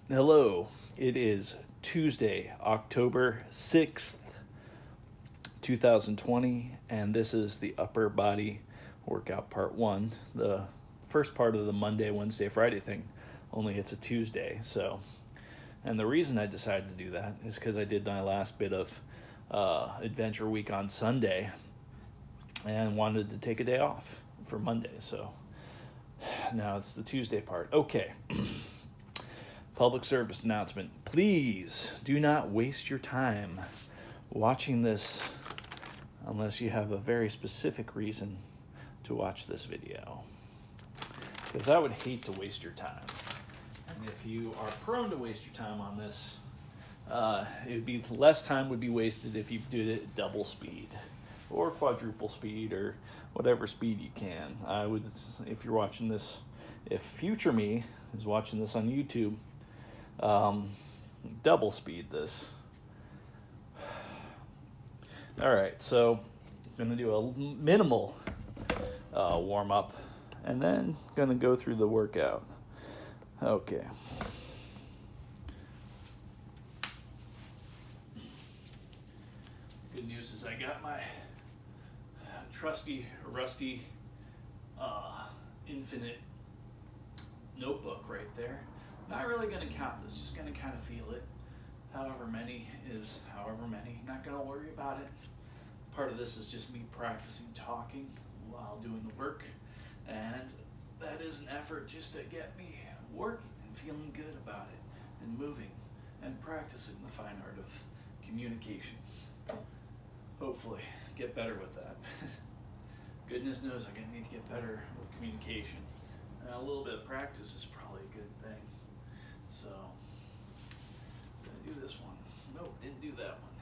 Hello, it is Tuesday, October 6th, 2020, and this is the upper body workout part one, the first part of the Monday, Wednesday, Friday thing, only it's a Tuesday. And the reason I decided to do that is because I did my last bit of adventure week on Sunday and wanted to take a day off for Monday. So now it's the Tuesday part. Okay. Public service announcement. Please do not waste your time watching this unless you have a very specific reason to watch this video. Because I would hate to waste your time. And if you are prone to waste your time on this, it would be less time would be wasted if you did it at double speed or quadruple speed or whatever speed you can. I would, if you're watching this, if future me is watching this on YouTube, double speed this. All right, so I'm going to do a minimal warm up and then going to go through the workout. Okay. Good news is I got my trusty, rusty, infinite notebook right there. Not really going to count this, just going to kind of feel it. However many is however many. Not going to worry about it. Part of this is just me practicing talking while doing the work. And that is an effort just to get me working and feeling good about it and moving and practicing the fine art of communication. Hopefully get better with that. Goodness knows I'm going to need to get better with communication. And a little bit of practice is probably a good thing. So, I'm going to do this one. Nope, didn't do that one.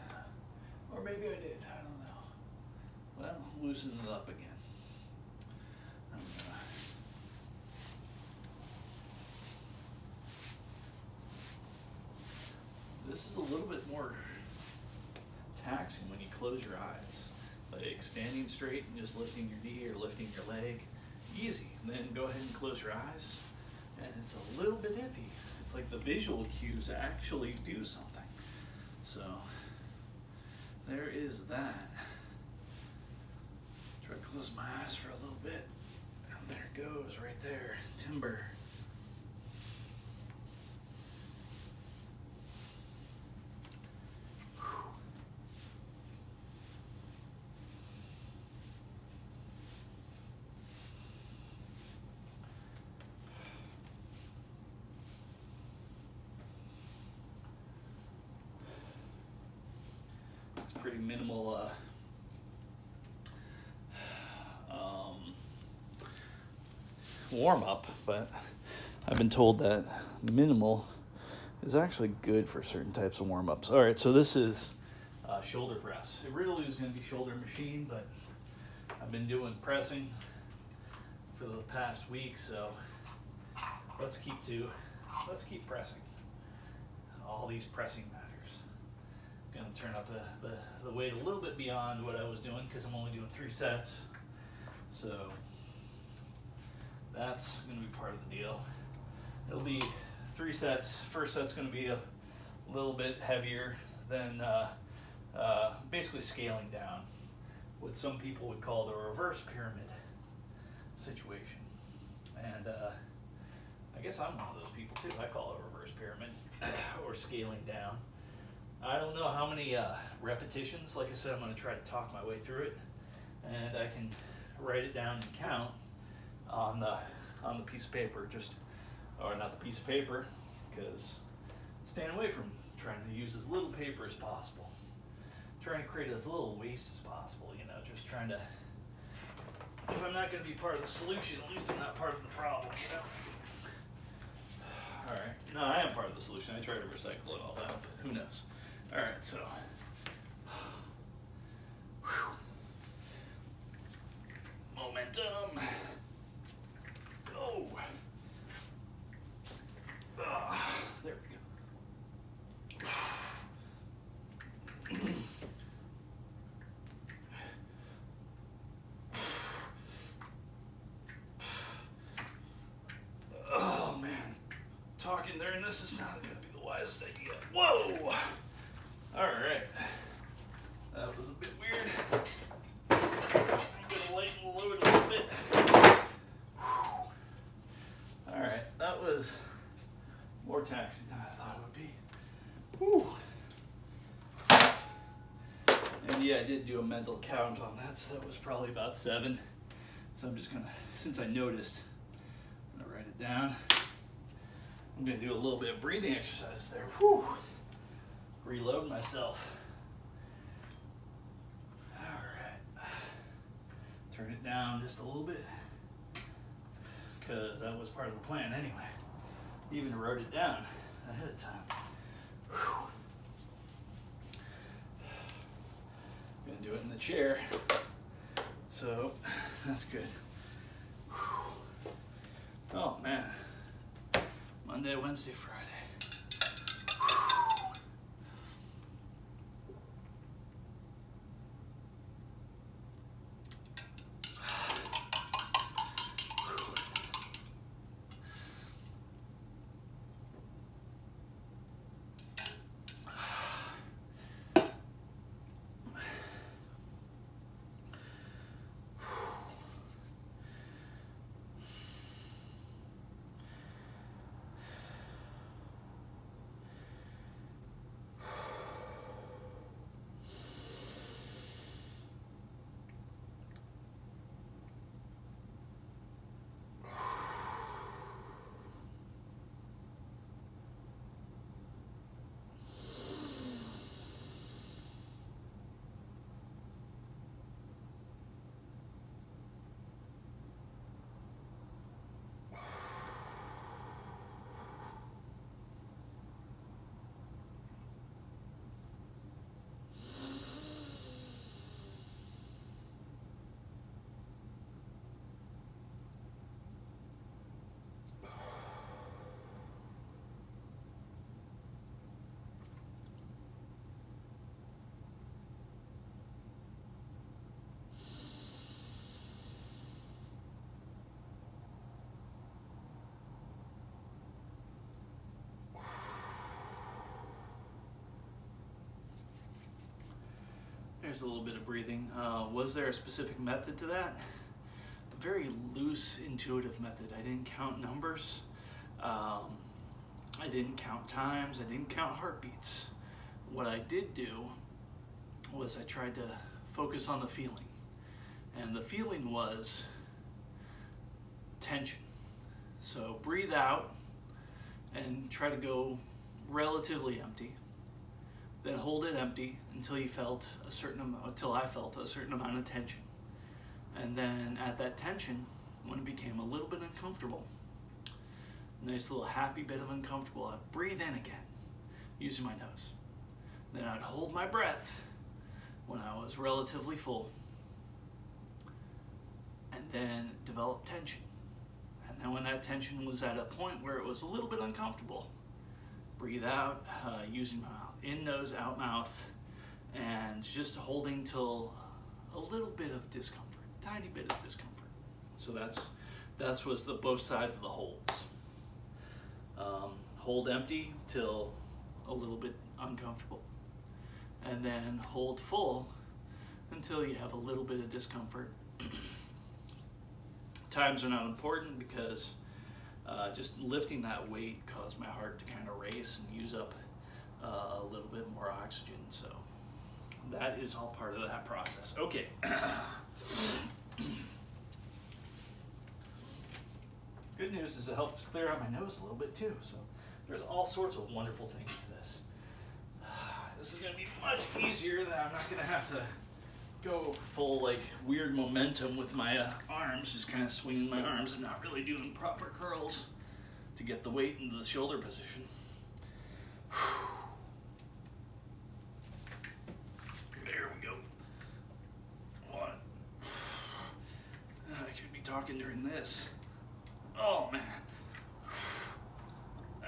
Or maybe I did, I don't know. Well, loosen it up again. This is a little bit more taxing when you close your eyes. Like standing straight and just lifting your knee or lifting your leg. Easy. And then go ahead and close your eyes. And it's a little bit iffy. It's like the visual cues actually do something. So, there is that. Try to close my eyes for a little bit. And there it goes, right there. Timber. Pretty minimal warm up, but I've been told that minimal is actually good for certain types of warm ups. All right, so this is shoulder press. It really is going to be shoulder machine, but I've been doing pressing for the past week, so let's keep pressing. All these pressing matters. Going to turn up the weight a little bit beyond what I was doing because I'm only doing 3 sets. So that's going to be part of the deal. It'll be 3 sets. First set's going to be a little bit heavier than basically scaling down. What some people would call the reverse pyramid situation. And I guess I'm one of those people too. I call it reverse pyramid or scaling down. I don't know how many repetitions. Like I said, I'm going to try to talk my way through it, and I can write it down and count on the piece of paper. Or not the piece of paper, because staying away from trying to use as little paper as possible. Trying to create as little waste as possible. Just trying to. If I'm not going to be part of the solution, at least I'm not part of the problem. All right. No, I am part of the solution. I try to recycle and all that, but who knows? All right, so momentum. Go. There we go. talking during this is not going to be the wisest idea. Whoa! Alright. That was a bit weird. I'm going to lighten the load a little bit. Alright, that was more taxing than I thought it would be. Whew. And yeah, I did do a mental count on that, so that was probably about 7. So I'm just gonna, since I noticed, I'm gonna write it down. I'm gonna do a little bit of breathing exercises there. Whew. Reload myself. All right. Turn it down just a little bit, because that was part of the plan anyway. Even wrote it down ahead of time. Whew. Gonna do it in the chair, so that's good. Whew. Oh man, Monday, Wednesday, Friday. Whew. There's a little bit of breathing. Was there a specific method to that? A very loose, intuitive method. I didn't count numbers. I didn't count times. I didn't count heartbeats. What I did do was I tried to focus on the feeling. And the feeling was tension. So breathe out and try to go relatively empty. Then hold it empty until you felt a certain amount, until I felt a certain amount of tension. And then at that tension, when it became a little bit uncomfortable, nice little happy bit of uncomfortable, I'd breathe in again, using my nose. Then I'd hold my breath when I was relatively full, and then develop tension. And then when that tension was at a point where it was a little bit uncomfortable, breathe out, using my mouth. In nose, out mouth, and just holding till a little bit of discomfort, tiny bit of discomfort. So that's was the both sides of the holds. Hold empty till a little bit uncomfortable, and then hold full until you have a little bit of discomfort. Times are not important because just lifting that weight caused my heart to kind of race and use up a little bit more oxygen, so that is all part of that process. Okay. Good news is it helps clear out my nose a little bit too, so there's all sorts of wonderful things to this. This is going to be much easier. That I'm not going to have to go full like weird momentum with my arms, just kind of swinging my arms and not really doing proper curls to get the weight into the shoulder position. There we go. One. I could be talking during this. Oh man.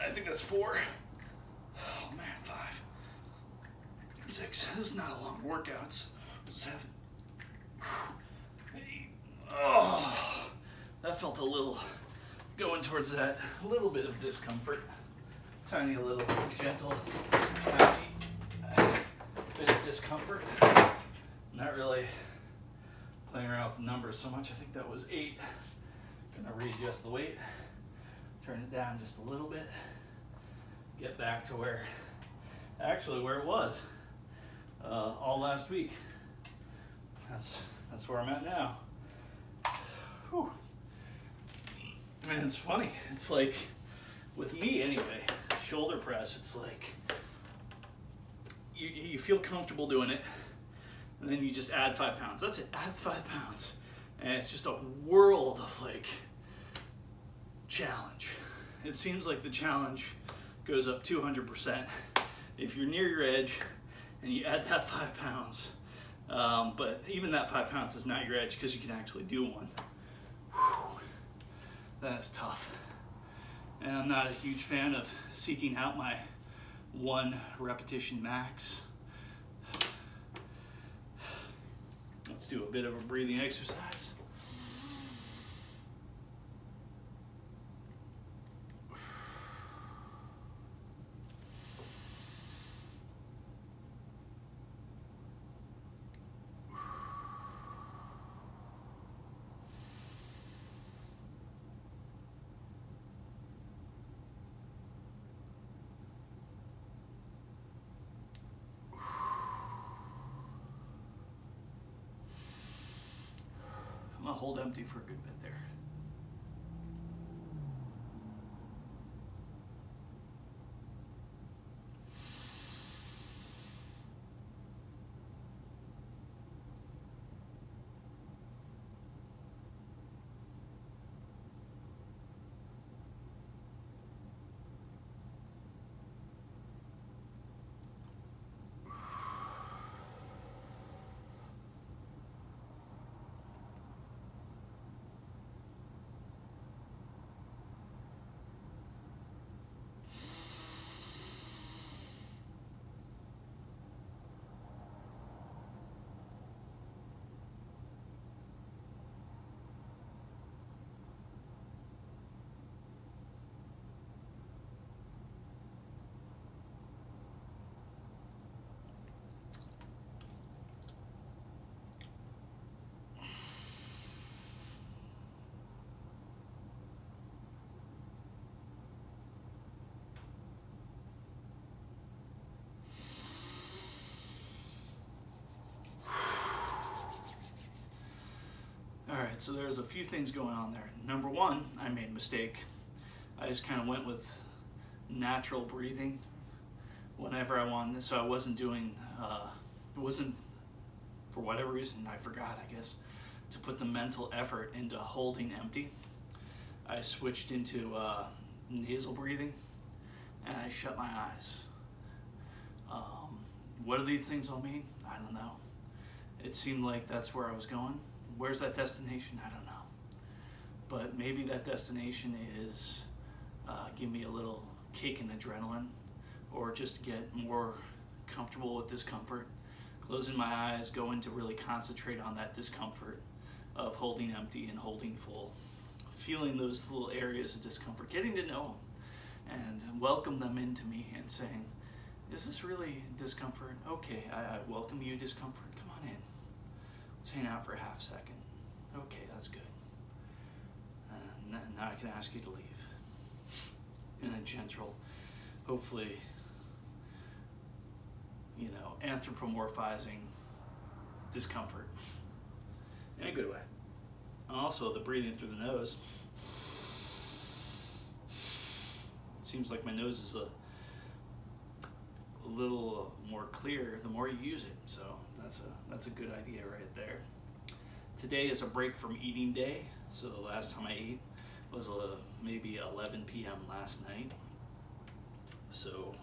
I think that's 4. Oh man, 5. 6. This is not a long workout. 7. 8. Oh, that felt a little, going towards that, a little bit of discomfort. tiny little gentle, happy bit of discomfort. Not really playing around with the numbers so much. I think that was 8. Gonna readjust the weight, turn it down just a little bit, get back to where it was all last week. That's where I'm at now. Whew. Man, it's funny. It's like, with me anyway, shoulder press, it's like you feel comfortable doing it, and then you just add 5 pounds. That's it, add 5 pounds. And it's just a world of like challenge. It seems like the challenge goes up 200% if you're near your edge and you add that 5 pounds. But even that 5 pounds is not your edge because you can actually do one. Whew. That is tough. And I'm not a huge fan of seeking out my 1 repetition max. Let's do a bit of a breathing exercise. I'm gonna hold empty for a good bit there. Alright, so there's a few things going on there. Number 1, I made a mistake. I just kind of went with natural breathing whenever I wanted, so I wasn't doing, it wasn't, for whatever reason, I forgot, I guess, to put the mental effort into holding empty. I switched into nasal breathing, and I shut my eyes. What do these things all mean? I don't know. It seemed like that's where I was going. Where's that destination? I don't know. But maybe that destination is give me a little kick in adrenaline, or just get more comfortable with discomfort. Closing my eyes, going to really concentrate on that discomfort of holding empty and holding full. Feeling those little areas of discomfort, getting to know them, and welcome them into me and saying, is this really discomfort? Okay, I welcome you, discomfort. Come on in. Let's hang out for a half second. Okay, that's good. Now I can ask you to leave. In a gentle, hopefully, anthropomorphizing discomfort. In a good way. Also, the breathing through the nose. It seems like my nose is a little more clear the more you use it, so that's a good idea right there. Today is a break from eating day, so the last time I ate was maybe 11 p.m. last night. So,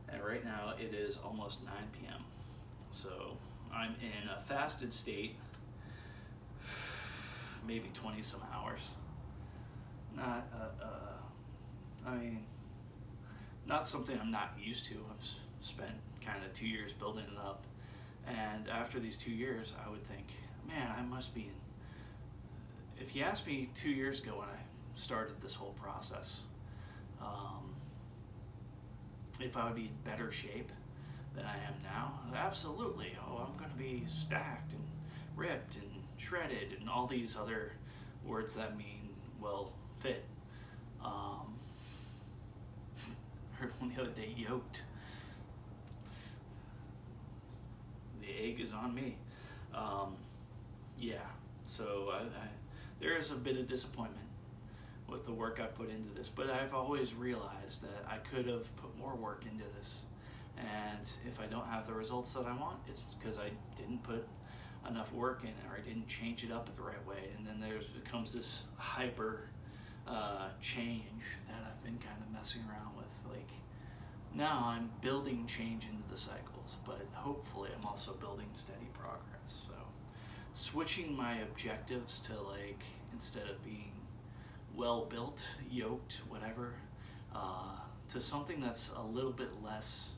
and right now it is almost 9 p.m. So I'm in a fasted state, maybe 20 some hours. Not something I'm not used to. I've spent kind of 2 years building it up, and after these 2 years, I would think, man, I must be in. If you asked me 2 years ago when I started this whole process, if I would be in better shape than I am now, absolutely. Oh, I'm going to be stacked and ripped and shredded and all these other words that mean, well, fit. Heard one the other day, yoked. The egg is on me. Yeah, so there is a bit of disappointment with the work I put into this, but I've always realized that I could have put more work into this. And if I don't have the results that I want, it's because I didn't put enough work in it, or I didn't change it up at the right way. And then becomes this hyper change that I've been kind of messing around with. Like, now I'm building change into the cycles, but hopefully I'm also building steady progress. So switching my objectives to, like, instead of being well built, yoked, whatever, to something that's a little bit less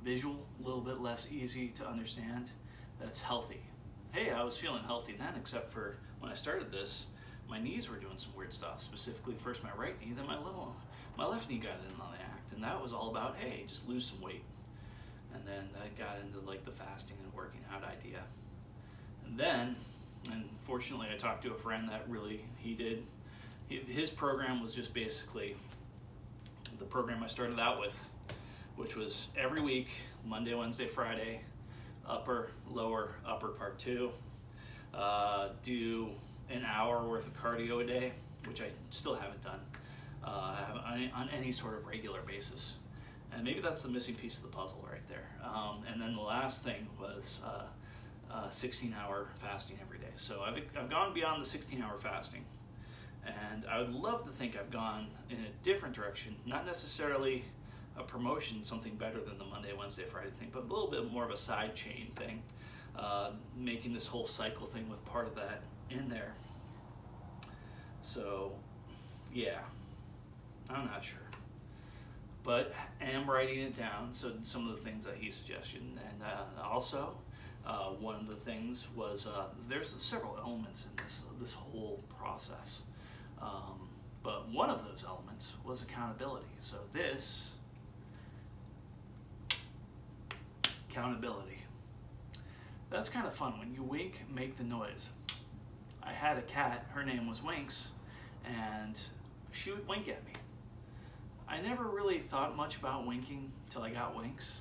visual, a little bit less easy to understand, that's healthy. Hey, I was feeling healthy then, except for when I started this, my knees were doing some weird stuff, specifically first my right knee, then my left knee got in on the act, and that was all about, hey, just lose some weight. And then that got into like the fasting and working out idea. And then, and fortunately I talked to a friend that really, his program was just basically the program I started out with, which was every week, Monday, Wednesday, Friday, upper, lower, upper part 2, do an hour worth of cardio a day, which I still haven't done on any sort of regular basis. And maybe that's the missing piece of the puzzle right there. And then the last thing was 16-hour fasting every day. So I've gone beyond the 16-hour fasting, and I would love to think I've gone in a different direction, not necessarily a promotion, something better than the Monday, Wednesday, Friday thing, but a little bit more of a side chain thing, making this whole cycle thing with part of that in there. So, yeah, I'm not sure. But I am writing it down, so some of the things that he suggested. And also, one of the things was there's several elements in this whole process. But one of those elements was accountability. So accountability. That's kind of fun. When you wink, make the noise. I had a cat, her name was Winks, and she would wink at me. I never really thought much about winking till I got Winks.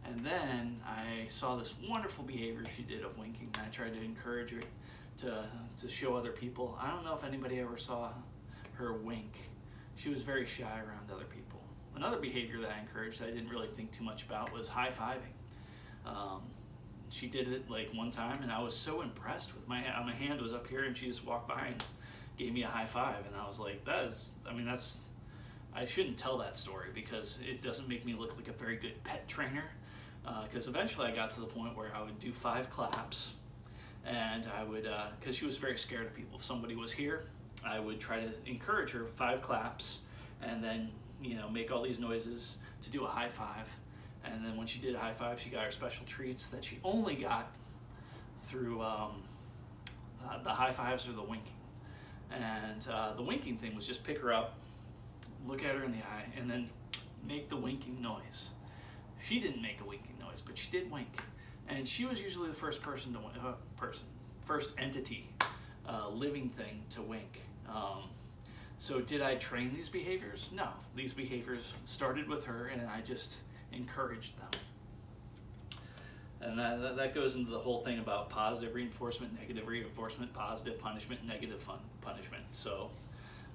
And then I saw this wonderful behavior she did of winking, and I tried to encourage her to show other people. I don't know if anybody ever saw her wink. She was very shy around other people. Another behavior that I encouraged that I didn't really think too much about was high-fiving. She did it like one time, and I was so impressed with my hand was up here, and she just walked by and gave me a high five, and I was like, I shouldn't tell that story because it doesn't make me look like a very good pet trainer, because eventually I got to the point where I would do 5 claps, and I would, because she was very scared of people. If somebody was here, I would try to encourage her 5 claps, and then, make all these noises to do a high five. And then when she did a high five, she got her special treats that she only got through the high fives or the winking. And the winking thing was just pick her up, look at her in the eye, and then make the winking noise. She didn't make a winking noise, but she did wink. And she was usually the first first entity, living thing to wink. So did I train these behaviors? No. These behaviors started with her, and I just encouraged them. And that goes into the whole thing about positive reinforcement, negative reinforcement, positive punishment, negative punishment. So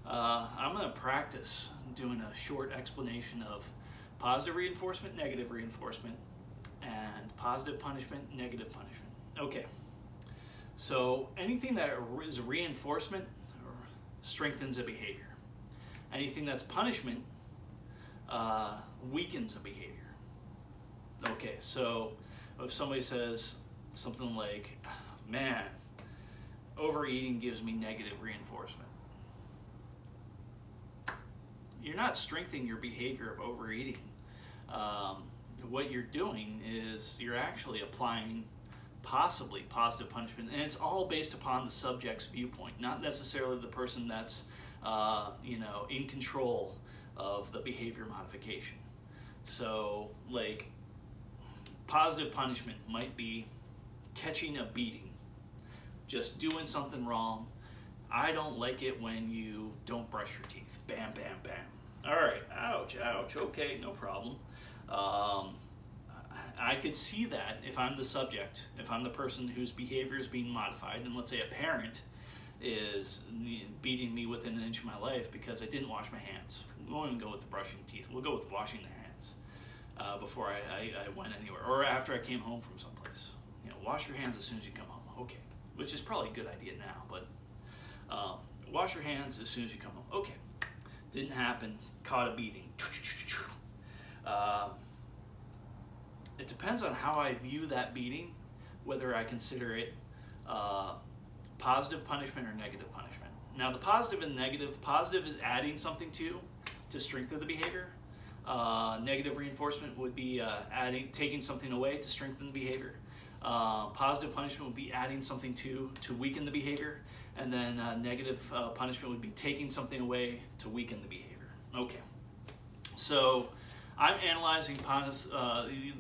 I'm going to practice doing a short explanation of positive reinforcement, negative reinforcement, and positive punishment, negative punishment. Okay. So anything that is reinforcement strengthens a behavior. Anything that's punishment weakens a behavior. Okay, so if somebody says something like, man, overeating gives me negative reinforcement, you're not strengthening your behavior of overeating. What you're doing is you're actually applying possibly positive punishment, and it's all based upon the subject's viewpoint, not necessarily the person that's in control of the behavior modification. So, like, positive punishment might be catching a beating, just doing something wrong. I don't like it when you don't brush your teeth. Bam, bam, bam. All right, ouch, ouch, okay, no problem. I could see that if I'm the subject, if I'm the person whose behavior is being modified, and let's say a parent is beating me within an inch of my life because I didn't wash my hands. We won't even go with the brushing teeth. We'll go with washing the hands before I went anywhere, or after I came home from someplace. Wash your hands as soon as you come home. Okay, which is probably a good idea now, but wash your hands as soon as you come home. Okay, didn't happen. Caught a beating. It depends on how I view that beating, whether I consider it positive punishment or negative punishment. Now, the positive and negative, positive is adding something to strengthen the behavior. Negative reinforcement would be taking something away to strengthen the behavior. Positive punishment would be adding something to weaken the behavior, and then negative punishment would be taking something away to weaken the behavior. Okay, so I'm analyzing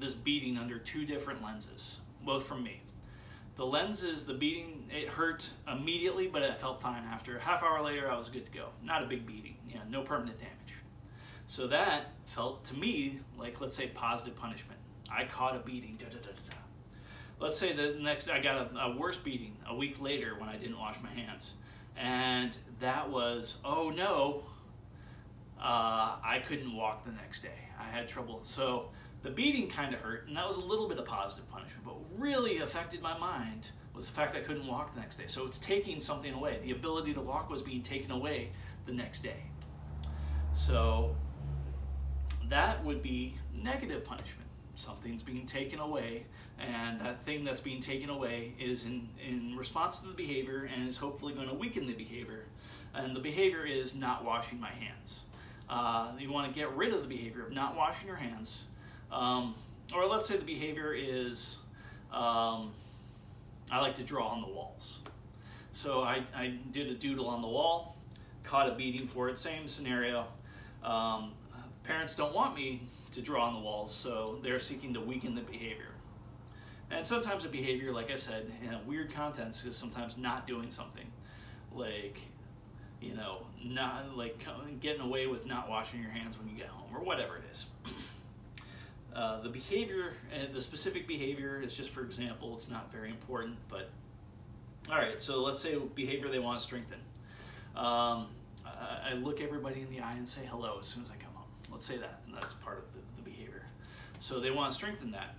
this beating under two different lenses, both from me. The lens is the beating, it hurt immediately, but it felt fine after. A half hour later, I was good to go. Not a big beating, no permanent damage. So that felt to me like, let's say, positive punishment. I caught a beating, da-da-da-da-da. Let's say I got a worse beating a week later when I didn't wash my hands. And that was, oh no, I couldn't walk the next day. I had trouble. So the beating kind of hurt, and that was a little bit of positive punishment. But what really affected my mind was the fact I couldn't walk the next day. So it's taking something away. The ability to walk was being taken away the next day. So that would be negative punishment. Something's being taken away, and that thing that's being taken away is in response to the behavior and is hopefully going to weaken the behavior. And the behavior is not washing my hands. You want to get rid of the behavior of not washing your hands. Or let's say the behavior is, I like to draw on the walls. So I did a doodle on the wall, caught a beating for it, same scenario. Parents don't want me to draw on the walls, so they're seeking to weaken the behavior. And sometimes a behavior, like I said, in a weird context is sometimes not doing something. Like, not like getting away with not washing your hands when you get home, or whatever it is. The behavior, the specific behavior is just for example, it's not very important, but all right, so let's say behavior they want to strengthen. I look everybody in the eye and say hello as soon as I come home. Let's say that, and that's part of the behavior. So they want to strengthen that.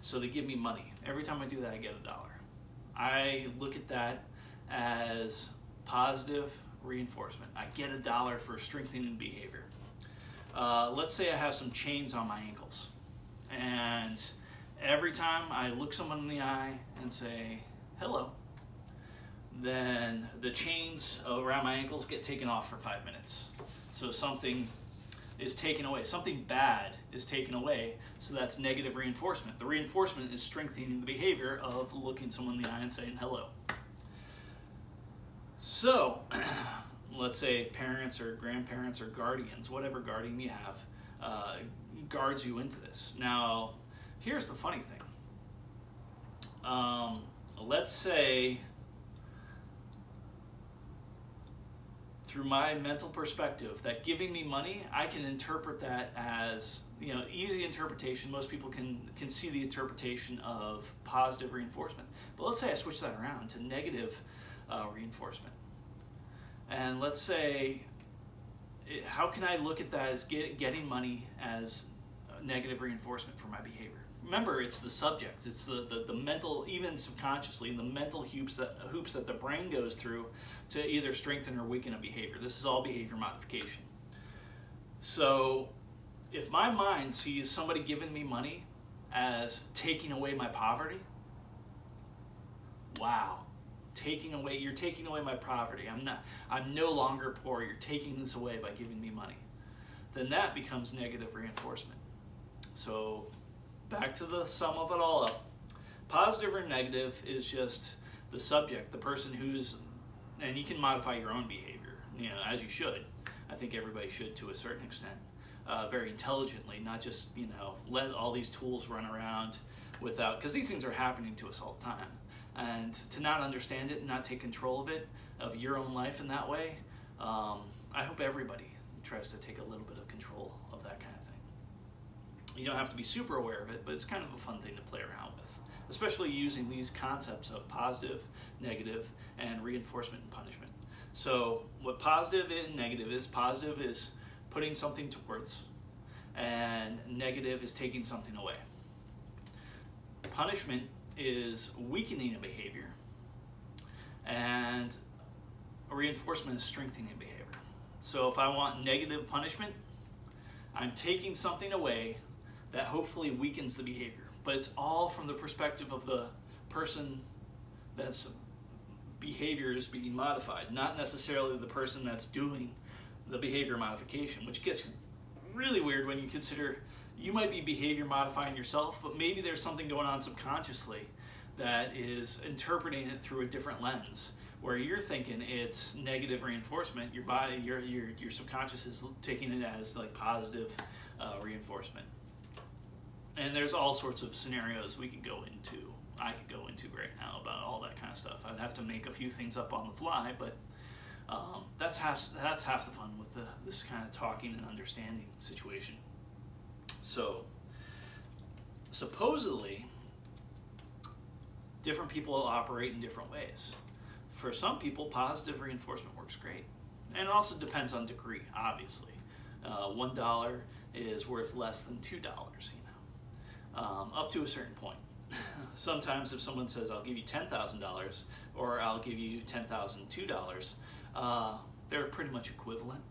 So they give me money. Every time I do that, I get $1. I look at that as positive reinforcement. I get $1 for strengthening behavior. Let's say I have some chains on my ankles. And every time I look someone in the eye and say, hello, then the chains around my ankles get taken off for 5 minutes. So something is taken away. Something bad is taken away, so that's negative reinforcement. The reinforcement is strengthening the behavior of looking someone in the eye and saying hello. So, let's say parents or grandparents or guardians, whatever guardian you have, guards you into this. Now, here's the funny thing. Let's say, through my mental perspective, that giving me money, I can interpret that as, easy interpretation. Most people can see the interpretation of positive reinforcement. But let's say I switch that around to negative reinforcement. And let's say, how can I look at that as getting money as negative reinforcement for my behavior? Remember, it's the subject. It's the mental, even subconsciously, the mental hoops that the brain goes through to either strengthen or weaken a behavior. This is all behavior modification. So if my mind sees somebody giving me money as taking away my poverty, wow, you're taking away my poverty. I'm no longer poor. You're taking this away by giving me money. Then that becomes negative reinforcement. So back to the sum of it all up. Positive or negative is just the subject, the person who's, and you can modify your own behavior, as you should. I think everybody should to a certain extent, very intelligently, not just, let all these tools run around without, because these things are happening to us all the time. And to not understand it and not take control of it, of your own life in that way, I hope everybody tries to take a little bit of control of that kind of thing. You don't have to be super aware of it, but it's kind of a fun thing to play around with, especially using these concepts of positive, negative, and reinforcement and punishment. So what positive and negative is putting something towards, and negative is taking something away. Punishment is weakening a behavior, and reinforcement is strengthening behavior. So if I want negative punishment, I'm taking something away that hopefully weakens the behavior. But it's all from the perspective of the person that's behavior is being modified, not necessarily the person that's doing the behavior modification, which gets really weird when you consider you might be behavior modifying yourself, but maybe there's something going on subconsciously that is interpreting it through a different lens, where you're thinking it's negative reinforcement. Your body, your subconscious is taking it as like positive reinforcement. And there's all sorts of scenarios I could go into right now about all that kind of stuff. I'd have to make a few things up on the fly, but that's half the fun with this kind of talking and understanding situation. So supposedly, different people operate in different ways. For some people, positive reinforcement works great. And it also depends on degree, obviously. $1 is worth less than $2, up to a certain point. Sometimes if someone says, I'll give you $10,000 or I'll give you $10,002, they're pretty much equivalent.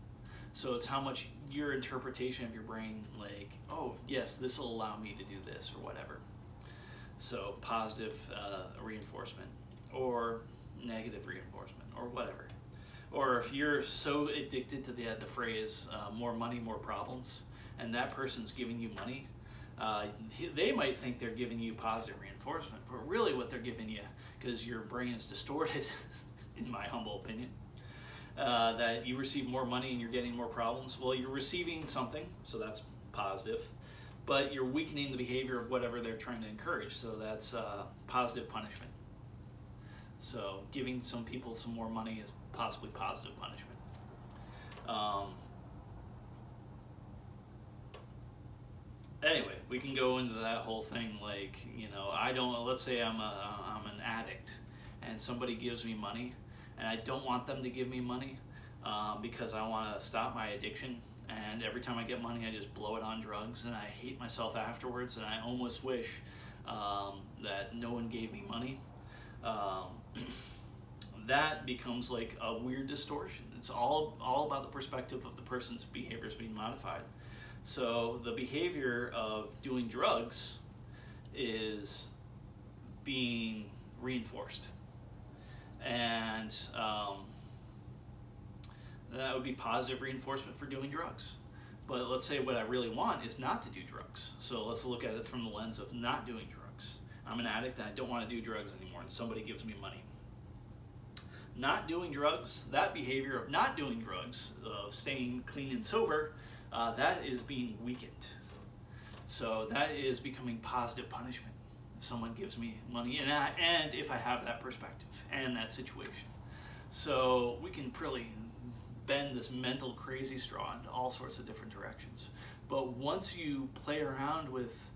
So it's how much your interpretation of your brain, like, oh, yes, this will allow me to do this or whatever. So positive reinforcement or negative reinforcement or whatever. Or if you're so addicted to the phrase, more money, more problems, and that person's giving you money, they might think they're giving you positive reinforcement, but really what they're giving you, because your brain is distorted, in my humble opinion, that you receive more money and you're getting more problems. Well, you're receiving something, so that's positive, but you're weakening the behavior of whatever they're trying to encourage, so that's positive punishment. So giving some people some more money is possibly positive punishment. Anyway, we can go into that whole thing, like, let's say I'm an addict and somebody gives me money and I don't want them to give me money because I want to stop my addiction, and every time I get money I just blow it on drugs and I hate myself afterwards, and I almost wish that no one gave me money. That becomes like a weird distortion. It's all about the perspective of the person's behaviors being modified. So the behavior of doing drugs is being reinforced, and that would be positive reinforcement for doing drugs. But let's say what I really want is not to do drugs. So let's look at it from the lens of not doing drugs. I'm an addict and I don't want to do drugs anymore, and somebody gives me money. Not doing drugs, that behavior of not doing drugs, of staying clean and sober, that is being weakened. So that is becoming positive punishment. If someone gives me money, and if I have that perspective and that situation. So we can really bend this mental crazy straw into all sorts of different directions. But once you play around with,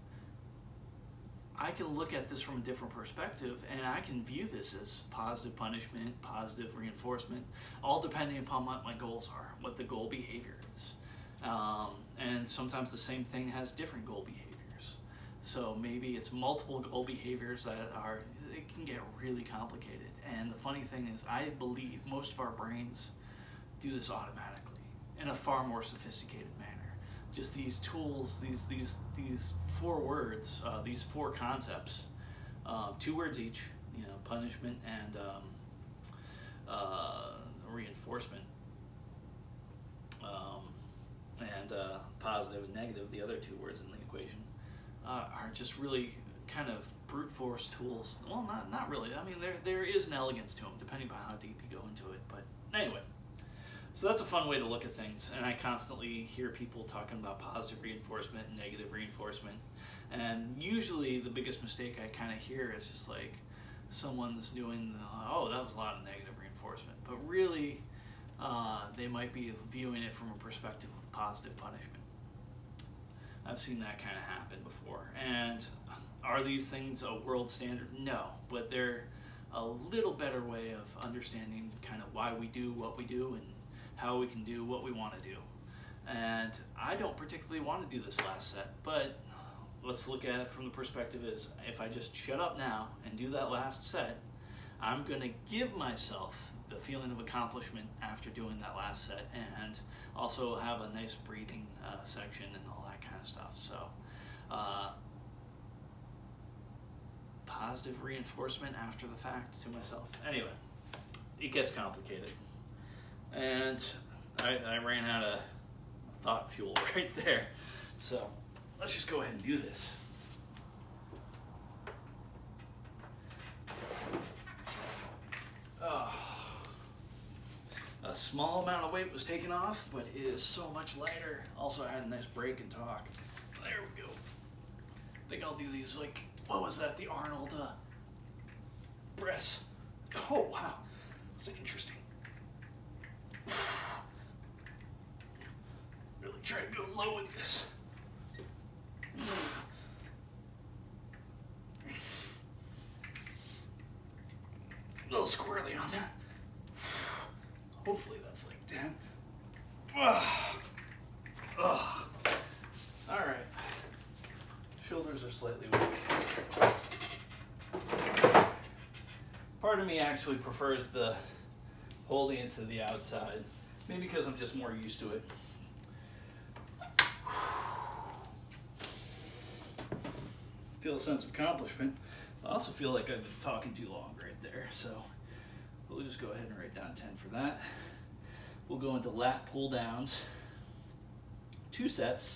I can look at this from a different perspective, and I can view this as positive punishment, positive reinforcement, all depending upon what my goals are, what the goal behavior is. And sometimes the same thing has different goal behaviors. So maybe it's multiple goal behaviors it can get really complicated. And the funny thing is, I believe most of our brains do this automatically in a far more sophisticated manner. Just these tools, these 4 words, these 4 concepts, 2 words each, punishment and reinforcement, and positive and negative, the other 2 words in the equation, are just really kind of brute force tools. Well, not really. I mean, there is an elegance to them, depending upon how deep you go into it. But anyway, So that's a fun way to look at things. And I constantly hear people talking about positive reinforcement and negative reinforcement. And usually the biggest mistake I kind of hear is just like someone's doing, oh, that was a lot of negative reinforcement. But really, they might be viewing it from a perspective of positive punishment. I've seen that kind of happen before. And are these things a world standard? No, but they're a little better way of understanding kind of why we do what we do and how we can do what we want to do. And I don't particularly want to do this last set, but let's look at it from the perspective is if I just shut up now and do that last set, I'm going to give myself the feeling of accomplishment after doing that last set, and also have a nice breathing section and all that kind of stuff. So positive reinforcement after the fact to myself. Anyway, it gets complicated. And I ran out of thought fuel right there. So let's just go ahead and do this. A small amount of weight was taken off, but it is so much lighter. Also, I had a nice break and talk. There we go. I think I'll do these like, what was that? The Arnold press. Oh, wow. That's interesting. Really try to go low with this. A little squirrely on that. Hopefully that's like 10. All right. Shoulders are slightly weak. Part of me actually prefers the holding it to the outside. Maybe because I'm just more used to it. Feel a sense of accomplishment. I also feel like I've been talking too long right there, so we'll just go ahead and write down 10 for that. We'll go into lat pull downs. 2 sets.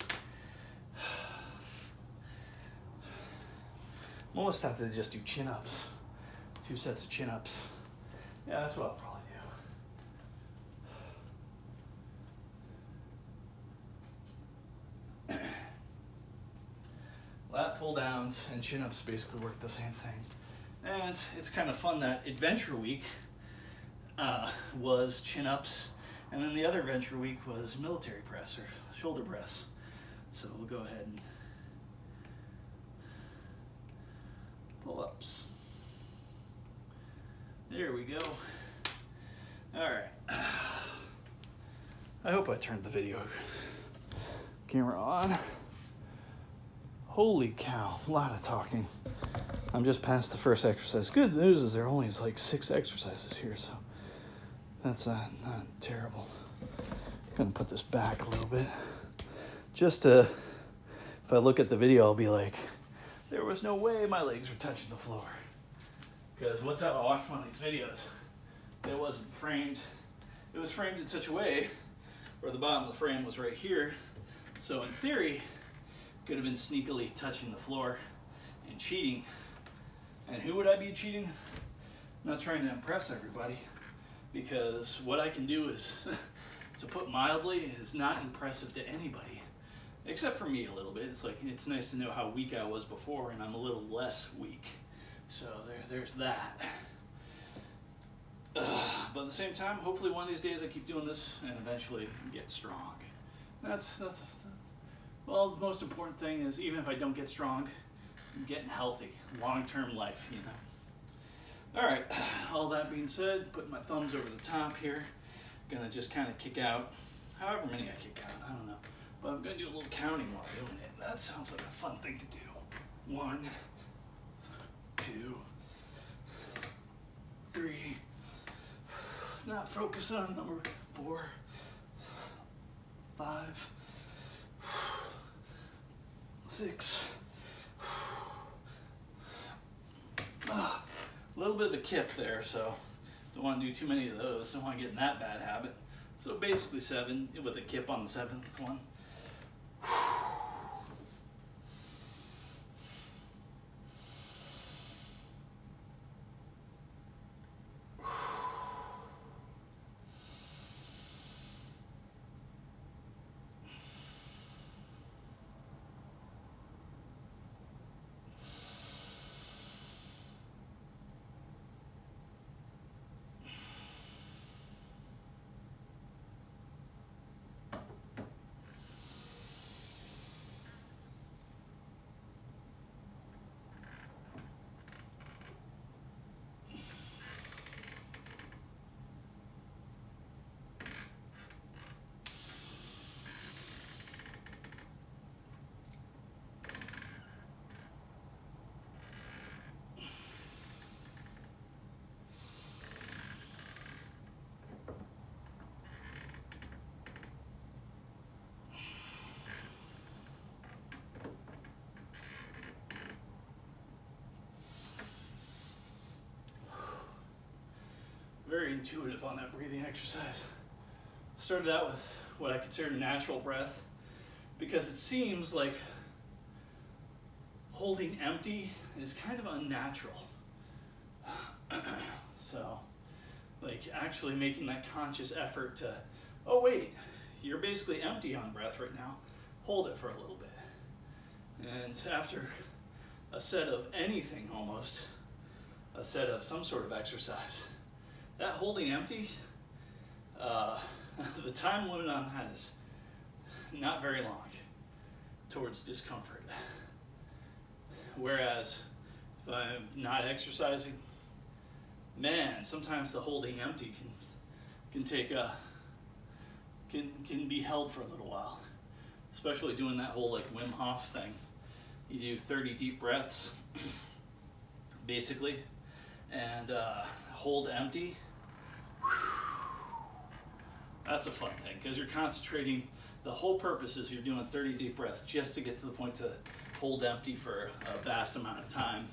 I'm almost tempted to just do chin ups. 2 sets of chin ups. Yeah, that's what I'll probably do. Lat pull downs and chin ups basically work the same thing. And it's kind of fun that Adventure Week was chin ups, and then the other Adventure Week was military press or shoulder press. So we'll go ahead and pull ups. There we go. All right. I hope I turned the video camera on. Holy cow, a lot of talking. I'm just past the first exercise. Good news is there only is like 6 exercises here, so that's not terrible. I'm gonna put this back a little bit. Just to, if I look at the video, I'll be like, there was no way my legs were touching the floor. Because one time I watched one of these videos, it wasn't framed. It was framed in such a way where the bottom of the frame was right here. So in theory, could have been sneakily touching the floor and cheating. And who would I be cheating? I'm not trying to impress everybody, because what I can do is, to put mildly, is not impressive to anybody, except for me a little bit. It's like, it's nice to know how weak I was before, and I'm a little less weak. So there's that. But at the same time, hopefully one of these days I keep doing this and eventually get strong. Well, the most important thing is, even if I don't get strong, I'm getting healthy, long-term life, you know. All right, all that being said, putting my thumbs over the top here. Gonna just kind of kick out, however many I kick out, I don't know. But I'm gonna do a little counting while doing it. That sounds like a fun thing to do. 1, 2, 3. Not focusing on number 4, 5, 6. A little bit of a kip there, so don't want to do too many of those. Don't want to get in that bad habit. So basically 7 with a kip on the 7th one. intuitive on that breathing exercise. Started out with what I consider natural breath because it seems like holding empty is kind of unnatural. So, like actually making that conscious effort to, oh wait, you're basically empty on breath right now. Hold it for a little bit. And after a set of anything almost, a set of some sort of exercise, that holding empty, the time limit on that is not very long towards discomfort. Whereas if I'm not exercising, man, sometimes the holding empty can take can be held for a little while, especially doing that whole like Wim Hof thing. You do 30 deep breaths, basically, and hold empty. That's a fun thing because you're concentrating. The whole purpose is you're doing 30 deep breaths just to get to the point to hold empty for a vast amount of time.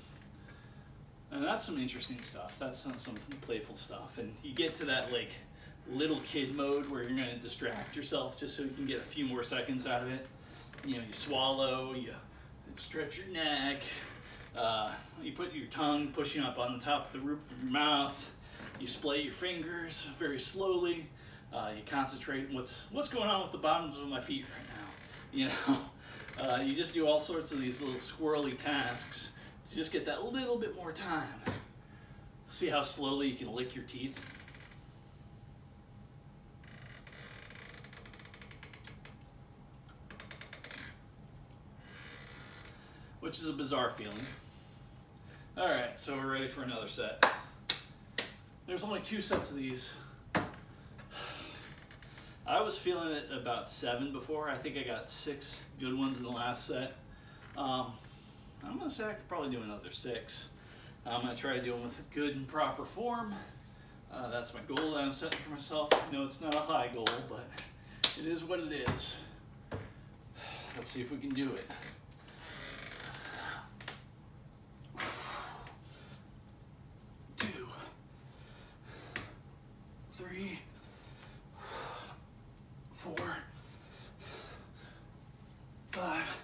And that's some interesting stuff. That's some playful stuff. And you get to that like little kid mode where you're going to distract yourself just so you can get a few more seconds out of it. You know, you swallow, you stretch your neck, you put your tongue pushing up on the top of the roof of your mouth, you splay your fingers very slowly, you concentrate on what's going on with the bottoms of my feet right now. You know, you just do all sorts of these little squirrely tasks to just get that little bit more time. See how slowly you can lick your teeth? Which is a bizarre feeling. All right, so we're ready for another set. There's only 2 sets of these. I was feeling it about 7 before. I think I got 6 good ones in the last set. I'm gonna say I could probably do another 6. I'm gonna try to do them with good and proper form. That's my goal that I'm setting for myself. I know it's not a high goal, but it is what it is. Let's see if we can do it. 2, 3, 4, 5,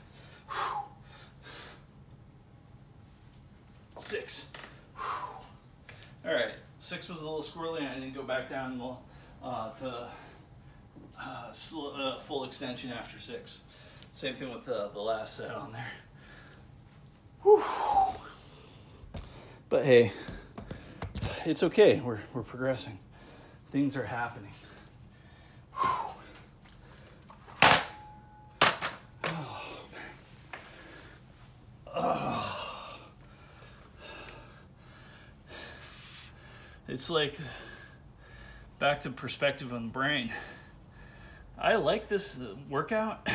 6. All right, 6 was a little squirrely, and I didn't go back down to full extension after 6. Same thing with the last set on there. Whew. But hey, it's okay. We're progressing. Things are happening. Whew. Oh, man. Oh. It's like back to perspective on the brain. I like this workout,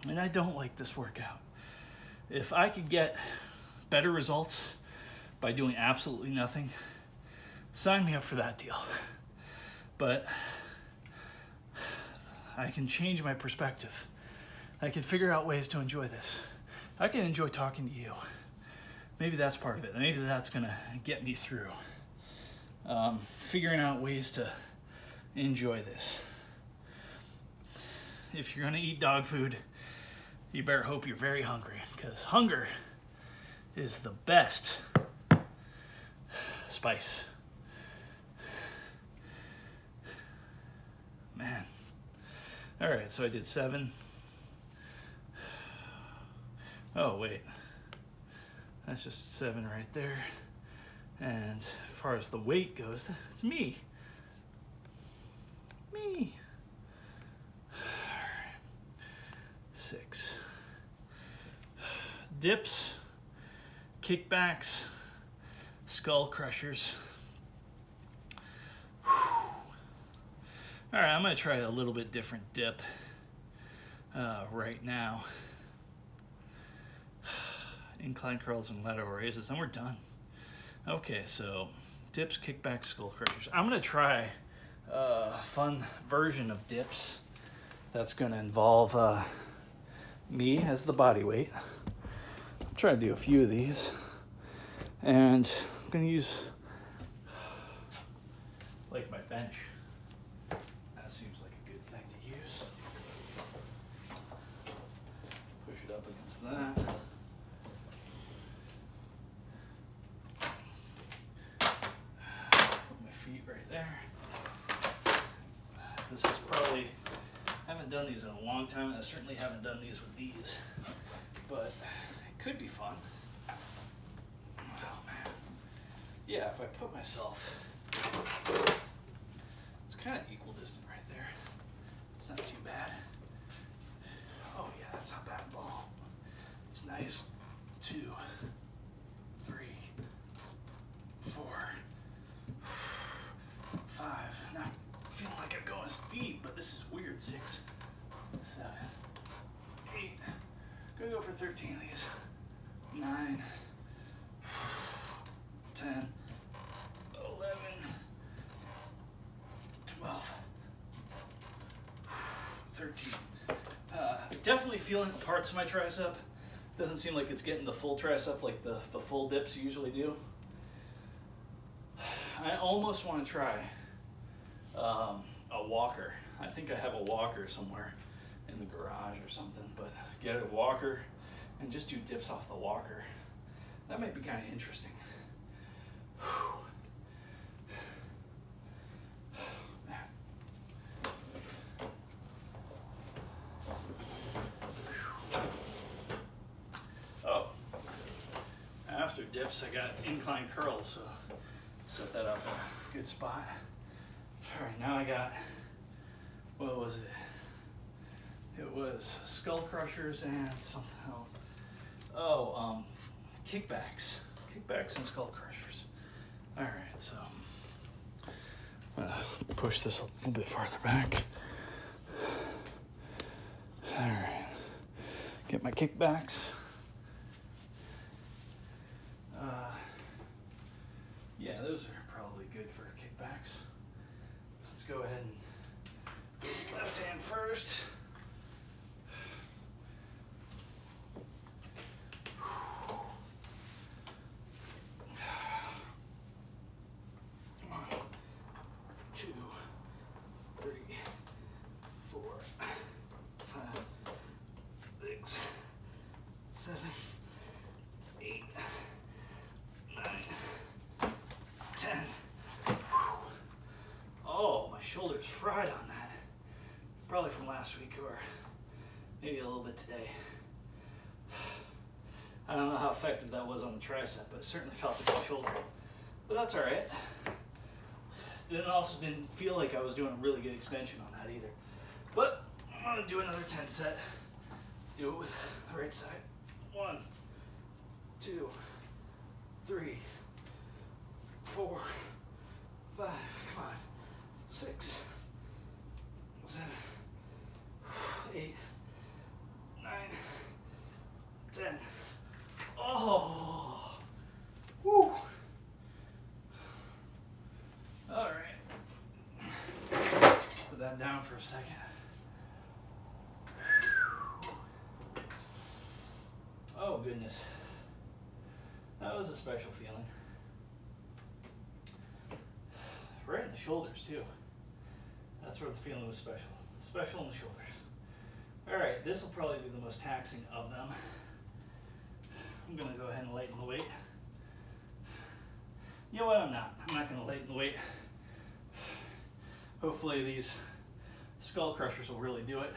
and I don't like this workout. If I could get better results by doing absolutely nothing, sign me up for that deal. But I can change my perspective. I can figure out ways to enjoy this. I can enjoy talking to you. Maybe that's part of it. Maybe that's gonna get me through. Figuring out ways to enjoy this. If you're gonna eat dog food, you better hope you're very hungry, because hunger is the best spice. Man. All right, so I did 7. Oh, wait. That's just 7 right there. And as far as the weight goes, it's me. Me. 6. Dips, kickbacks, skull crushers. All right, I'm gonna try a little bit different dip right now. Incline curls and lateral raises, and we're done. Okay, so dips, kickbacks, skull crushers. I'm gonna try a fun version of dips that's gonna involve me as the body weight. I'll try to do a few of these, and I'm gonna use like my bench. That seems like a good thing to use. Push it up against that. Put my feet right there. This is probably, I haven't done these in a long time, and I certainly haven't done these with these, but it could be fun. Oh man. Yeah, if I put myself, it's kind of equidistant right there. It's not too bad. Oh yeah, that's not bad at all. It's nice. 2, 3, 4, 5. Not feeling like I'm going steep, but this is weird. 6, 7, 8. Gonna go for 13 of these. 9, 10, 11, 12, 13. Definitely feeling parts of my tricep. Doesn't seem like it's getting the full tricep like the full dips usually do. I almost want to try a walker. I think I have a walker somewhere in the garage or something, but get a walker and just do dips off the walker. That might be kind of interesting. Oh, after dips, I got incline curls, so set that up in a good spot. All right, now I got, what was it? It was skull crushers and something else. Oh, kickbacks and skull crushers. All right, so I'm gonna push this a little bit farther back. All right, get my kickbacks. Yeah, those are probably good for kickbacks. Let's go ahead and do left hand first. Shoulders fried on that. Probably from last week or maybe a little bit today. I don't know how effective that was on the tricep, but it certainly felt it on the shoulder. But that's all right. Then also didn't feel like I was doing a really good extension on that either. But I'm gonna do another 10 set. Do it with the right side. 1, 2, 3, 4, 5, come on. 6, 7, 8, 9, 10. Oh, woo. All right. Put that down for a second. Oh, goodness. That was a special feeling. Right in the shoulders, too. That's where the feeling was special. Special in the shoulders. All right, this will probably be the most taxing of them. I'm gonna go ahead and lighten the weight. You know what, I'm not gonna lighten the weight. Hopefully these skull crushers will really do it.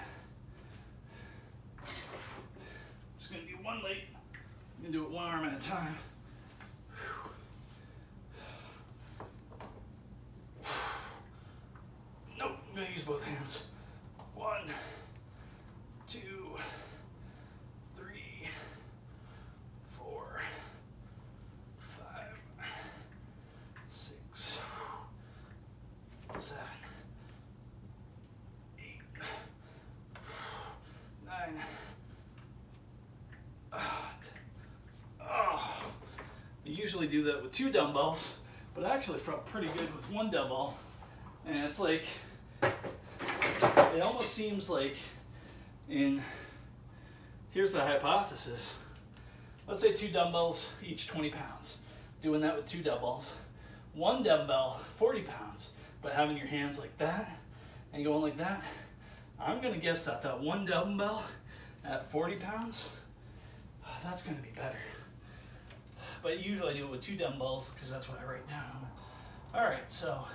Just gonna do one leg. I'm gonna do it one arm at a time. Nope, I'm gonna use both hands. 1, 2, 3, 4, 5, 6, 7, 8, 9. I usually do that with 2 dumbbells, but I actually felt pretty good with 1 dumbbell. And it's like, it almost seems like here's the hypothesis. Let's say 2 dumbbells, each 20 pounds. Doing that with 2 dumbbells. 1 dumbbell, 40 pounds. But having your hands like that and going like that, I'm gonna guess that that one dumbbell at 40 pounds, that's gonna be better. But usually I do it with 2 dumbbells because that's what I write down. All right, so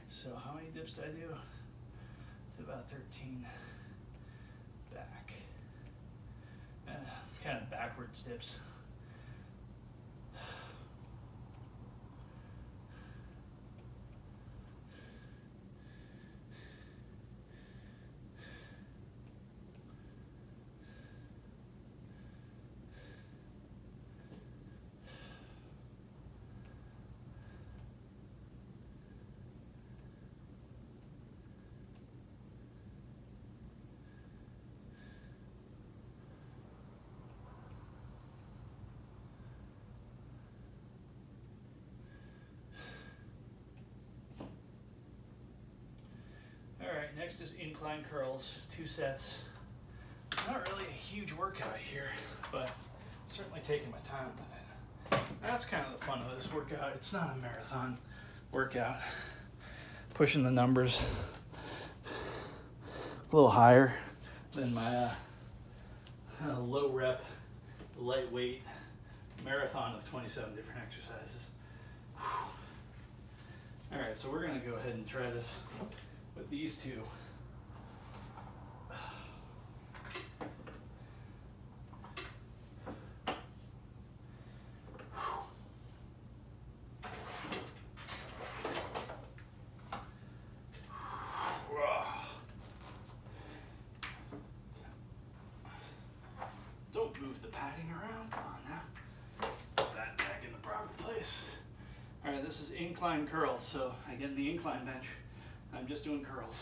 so how many dips did I do? It's about 13 back. Kind of backwards dips. Alright, next is incline curls, 2 sets. Not really a huge workout here, but certainly taking my time with it. That's kind of the fun of this workout. It's not a marathon workout. Pushing the numbers a little higher than my low rep, lightweight marathon of 27 different exercises. Alright, so we're going to go ahead and try this with these 2. Don't move the padding around. Come on now. Put that back in the proper place. All right, this is incline curls. So again, the incline bench, I'm just doing curls.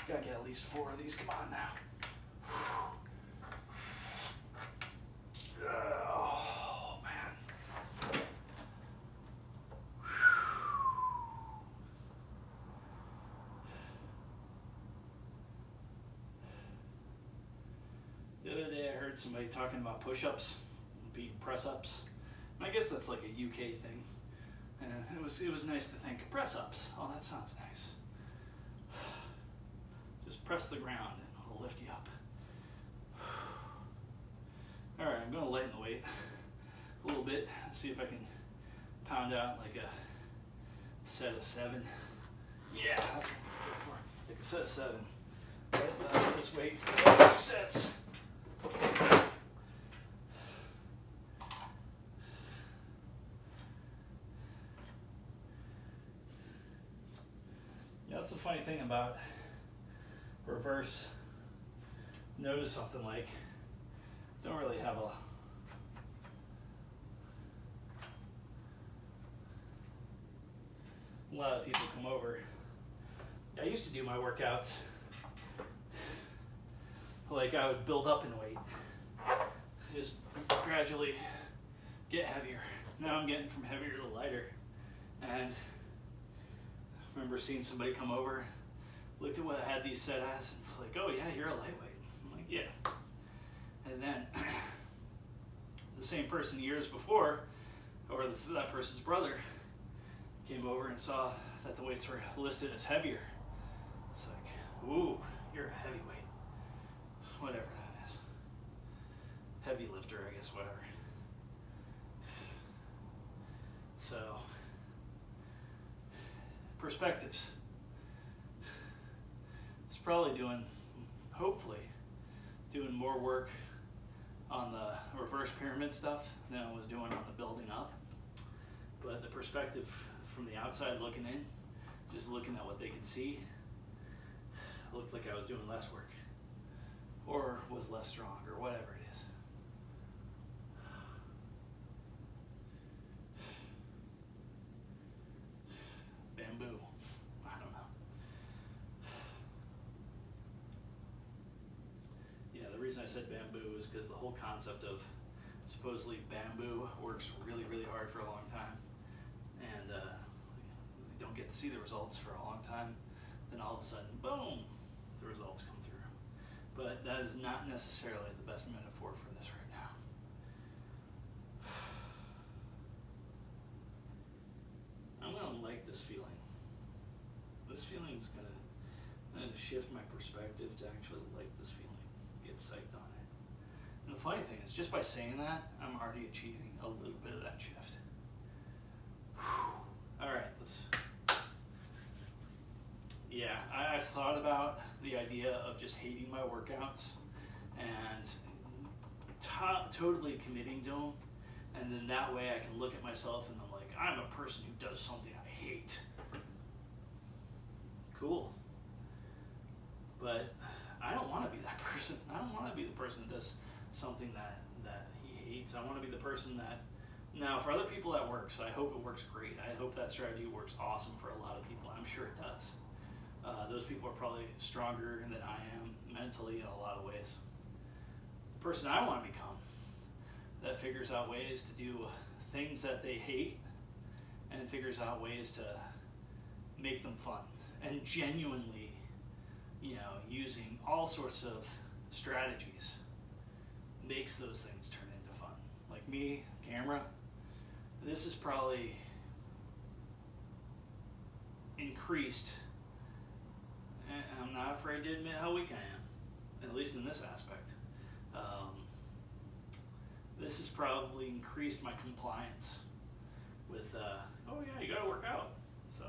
Gotta get at least 4 of these. Come on now. Oh, man. The other day I heard somebody talking about push-ups, beating press-ups. And I guess that's like a UK thing. And it was nice to think, press-ups. Oh, that sounds nice. Just press the ground and it'll lift you up. All right, I'm gonna lighten the weight a little bit, see if I can pound out like a set of 7. Yeah, that's what I'm gonna go for. Like a set of 7. Right, this weight, 2 sets. Yeah, that's the funny thing about reverse. Notice something like, don't really have a lot of people come over. I used to do my workouts like I would build up in weight, just gradually get heavier. Now I'm getting from heavier to lighter. And I remember seeing somebody come over, looked at what I had these set as, and it's like, oh yeah, you're a lightweight. I'm like, yeah. And then the same person years before, or that person's brother, came over and saw that the weights were listed as heavier. It's like, ooh, you're a heavyweight. Whatever that is. Heavy lifter, I guess, whatever. So, perspectives. It's probably hopefully, doing more work on the reverse pyramid stuff than I was doing on the building up. But the perspective from the outside looking in, just looking at what they could see, looked like I was doing less work or was less strong or whatever it is. Bamboo. I don't know. Yeah, the reason I said bamboo is because the whole concept of supposedly bamboo works really, really hard for a long time. And we don't get to see the results for a long time. Then all of a sudden, boom, the results come through. But that is not necessarily the best metaphor for this right now. I'm gonna like this feeling. This feeling is gonna shift my perspective to actually like this feeling, get psyched on it. And the funny thing is, just by saying that, I'm already achieving a little bit of that shift. All right, yeah, I've thought about the idea of just hating my workouts and totally committing to them. And then that way I can look at myself and I'm like, I'm a person who does something I hate. Cool. But I don't want to be that person. I don't want to be the person that does something that he hates. I want to be the person that, now for other people that works, I hope it works great. I hope that strategy works awesome for a lot of people. I'm sure it does. Those people are probably stronger than I am mentally in a lot of ways. The person I want to become that figures out ways to do things that they hate and figures out ways to make them fun and genuinely, using all sorts of strategies makes those things turn into fun. Like me, camera, this is probably increased, and I'm not afraid to admit how weak I am, at least in this aspect. This has probably increased my compliance with, oh yeah, you gotta work out. So,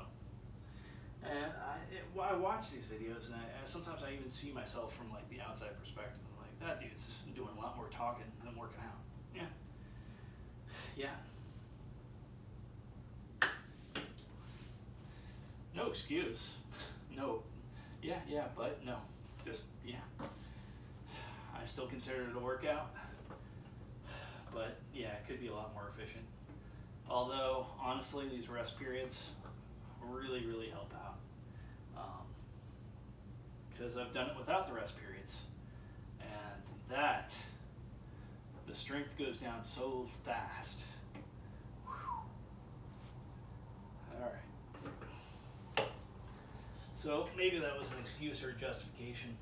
and I watch these videos, and sometimes I even see myself from like the outside perspective. I'm like, that dude's doing a lot more talking than working out. Yeah. No excuse. No. Yeah, but no. Just, yeah. I still consider it a workout. But yeah, it could be a lot more efficient. Although, honestly, these rest periods really, really help out. Because I've done it without the rest periods. And the strength goes down so fast. All right. So maybe that was an excuse or a justification.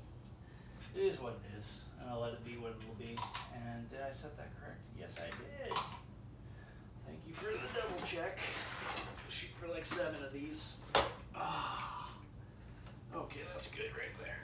It is what it is, and I'll let it be what it will be. And did I set that correct? Yes, I did. Thank you for the double check. Shoot for like 7 of these. Okay, that's good right there.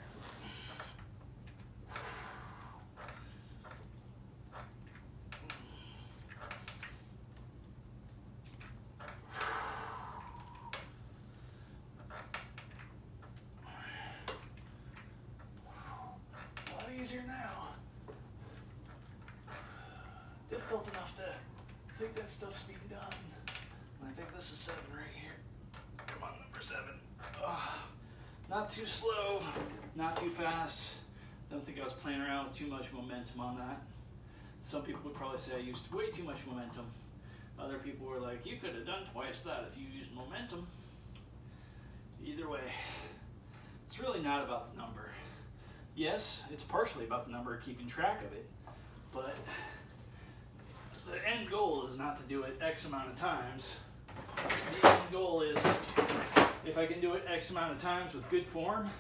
A lot easier now. Difficult enough to think that stuff's being done. I think this is 7 right here. Come on, number 7. Not too slow, not too fast. Don't think I was playing around with too much momentum on that. Some people would probably say I used way too much momentum. Other people were like, you could have done twice that if you used momentum. Either way, it's really not about the number. Yes, it's partially about the number, keeping track of it, but the end goal is not to do it X amount of times. The end goal is, if I can do it X amount of times with good form,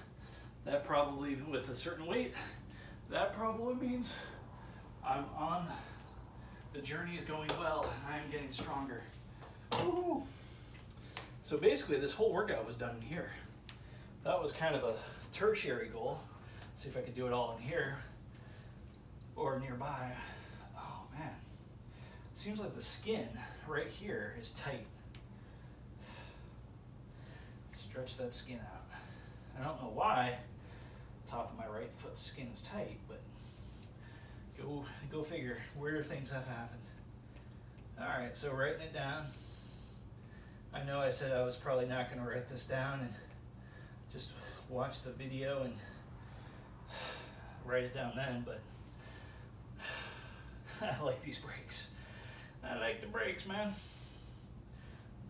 that probably, with a certain weight, that probably means I'm on, the journey is going well, and I'm getting stronger. Woo. So basically this whole workout was done in here. That was kind of a tertiary goal. See if I could do it all in here or nearby. Oh man, seems like the skin right here is tight. Stretch that skin out. I don't know why top of my right foot skin is tight, but Go figure. Weird things have happened. All right, so writing it down. I know I said I was probably not going to write this down and just watch the video and write it down then, but I like these breaks. I like the breaks, man.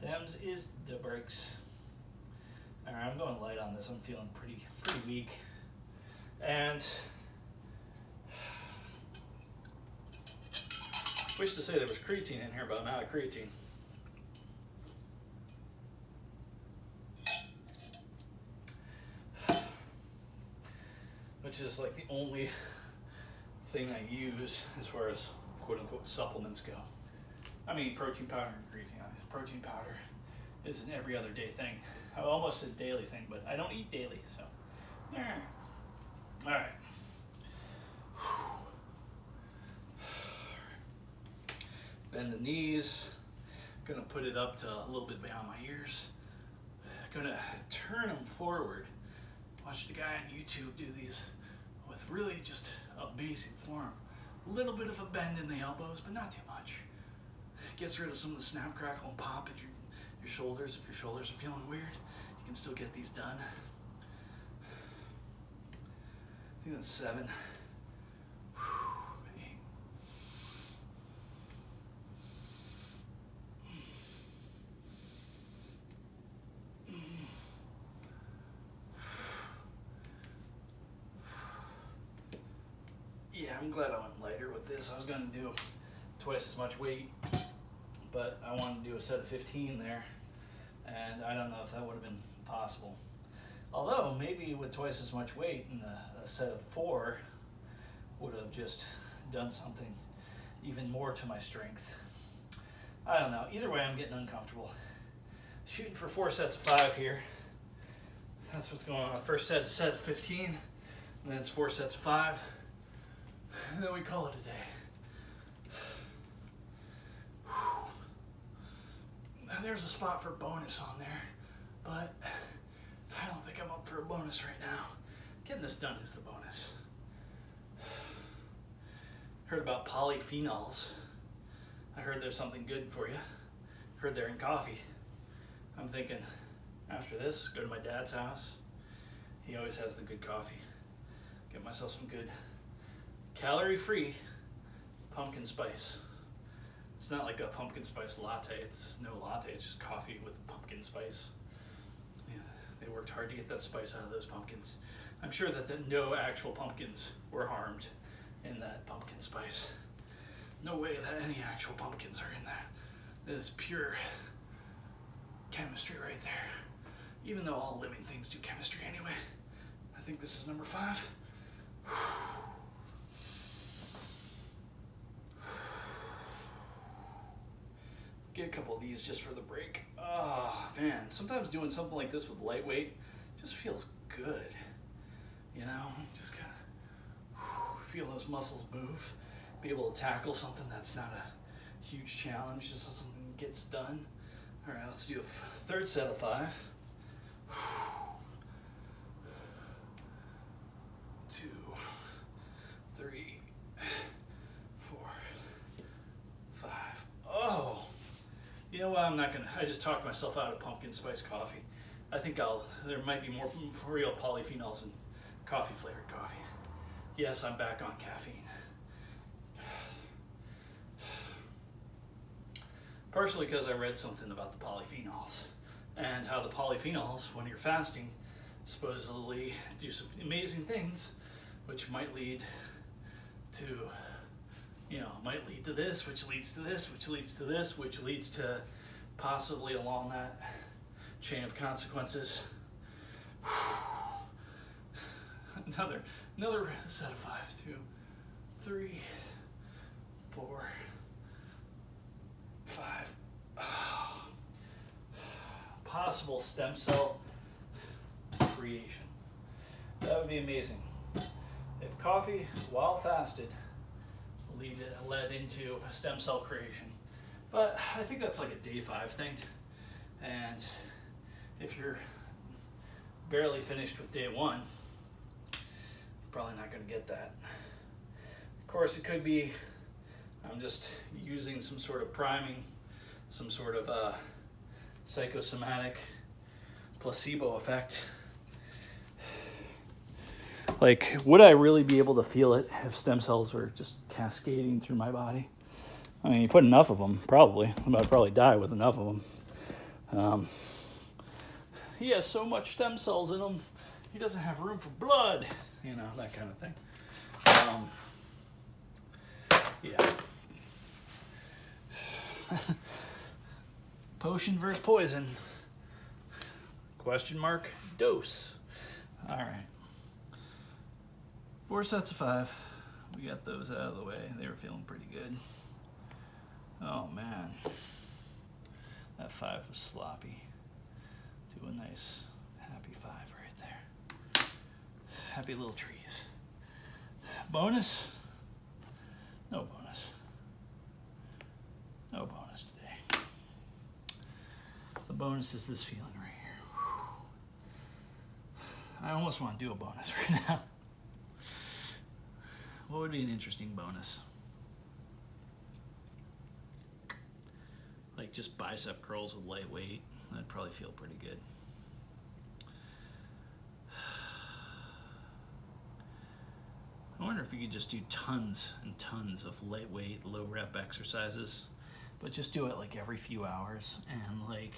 Them's is the breaks. All right, I'm going light on this. I'm feeling pretty weak. And wish to say there was creatine in here, but I'm out of creatine. Which is like the only thing I use as far as quote unquote supplements go. I mean, protein powder and creatine. Protein powder is an every other day thing. I almost said daily thing, but I don't eat daily, so. All right. Bend the knees. Gonna put it up to a little bit behind my ears. Gonna turn them forward. Watch the guy on YouTube do these with really just amazing form. A little bit of a bend in the elbows, but not too much. Gets rid of some of the snap, crackle, and pop at your shoulders. If your shoulders are feeling weird, you can still get these done. I think that's 7. 8. Yeah, I'm glad I went lighter with this. I was going to do twice as much weight, but I wanted to do a set of 15 there, and I don't know if that would have been possible. Although, maybe with twice as much weight and a set of 4 would have just done something even more to my strength. I don't know. Either way, I'm getting uncomfortable. Shooting for 4 sets of 5 here. That's what's going on. First set is set of 15, and then it's 4 sets of 5. And then we call it a day. There's a spot for bonus on there, but I don't think I'm up for a bonus right now. Getting this done is the bonus. Heard about polyphenols. I heard there's something good for you. Heard they're in coffee. I'm thinking, after this, go to my dad's house. He always has the good coffee. Get myself some good calorie-free pumpkin spice. It's not like a pumpkin spice latte. It's no latte. It's just coffee with pumpkin spice. Yeah, they worked hard to get that spice out of those pumpkins. I'm sure that no actual pumpkins were harmed in that pumpkin spice. No way that any actual pumpkins are in that. This is pure chemistry right there. Even though all living things do chemistry anyway. I think this is number 5. Get a couple of these just for the break. Oh man, sometimes doing something like this with lightweight just feels good. You know, just kind of feel those muscles move. Be able to tackle something that's not a huge challenge, just so something gets done. All right, let's do a 3rd set of 5. 2, 3, 4, 5. Oh. You know what, I'm not gonna, I just talked myself out of pumpkin spice coffee. I think there might be more real polyphenols in coffee flavored coffee. Yes, I'm back on caffeine. Partially because I read something about the polyphenols and how the polyphenols, when you're fasting, supposedly do some amazing things, which might lead to might lead to this, which leads to this, which leads to this, which leads to possibly along that chain of consequences. Another set of 5. 2, 3, 4, 5. Possible stem cell creation. That would be amazing. If coffee, while fasted, led into stem cell creation. But I think that's like a day 5 thing. And if you're barely finished with day 1, you're probably not going to get that. course, it could be I'm just using some sort of priming, some sort of psychosomatic placebo effect. Like, would I really be able to feel it if stem cells were just cascading through my body? I mean, you put enough of them, probably. I'd probably die with enough of them. He has so much stem cells in him, he doesn't have room for blood. You know, that kind of thing. Yeah. Potion versus poison. Question mark. Dose. All right. 4 sets of 5. We got those out of the way. They were feeling pretty good. Oh man, that 5 was sloppy. Do a nice happy 5 right there. Happy little trees. Bonus? No bonus. No bonus today. The bonus is this feeling right here. I almost want to do a bonus right now. What would be an interesting bonus? Like just bicep curls with light weight. That'd probably feel pretty good. I wonder if you could just do tons and tons of lightweight, low rep exercises, but just do it like every few hours, and like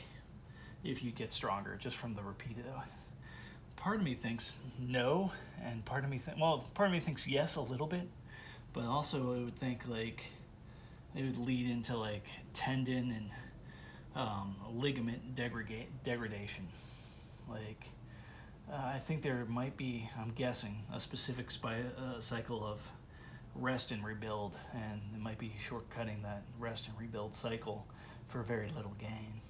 if you get stronger just from the repeated. Part of me thinks no, and part of me thinks yes a little bit, but also I would think like it would lead into like tendon and ligament degradation. Like I think there might be, I'm guessing, a specific cycle of rest and rebuild, and it might be shortcutting that rest and rebuild cycle for very little gain.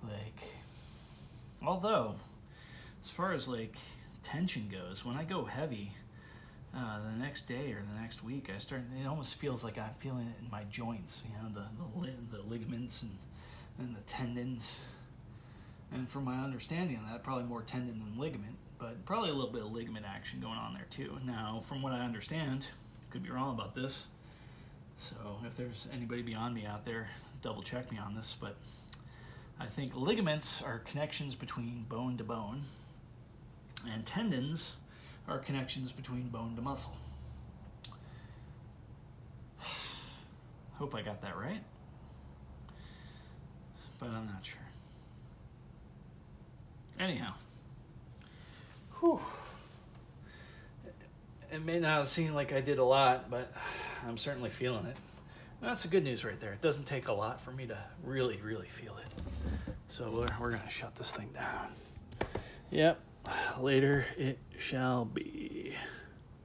Like, although, as far as like tension goes, when I go heavy, the next day or the next week, it almost feels like I'm feeling it in my joints, you know, the ligaments and the tendons. And from my understanding of that, probably more tendon than ligament, but probably a little bit of ligament action going on there too. Now, from what I understand, could be wrong about this, so if there's anybody beyond me out there, double check me on this, but I think ligaments are connections between bone to bone, and tendons are connections between bone to muscle. Hope I got that right, but I'm not sure. Anyhow, whew. It may not seem like I did a lot, but I'm certainly feeling it. And that's the good news right there. It doesn't take a lot for me to really, really feel it. So we're going to shut this thing down. Yep, later it shall be.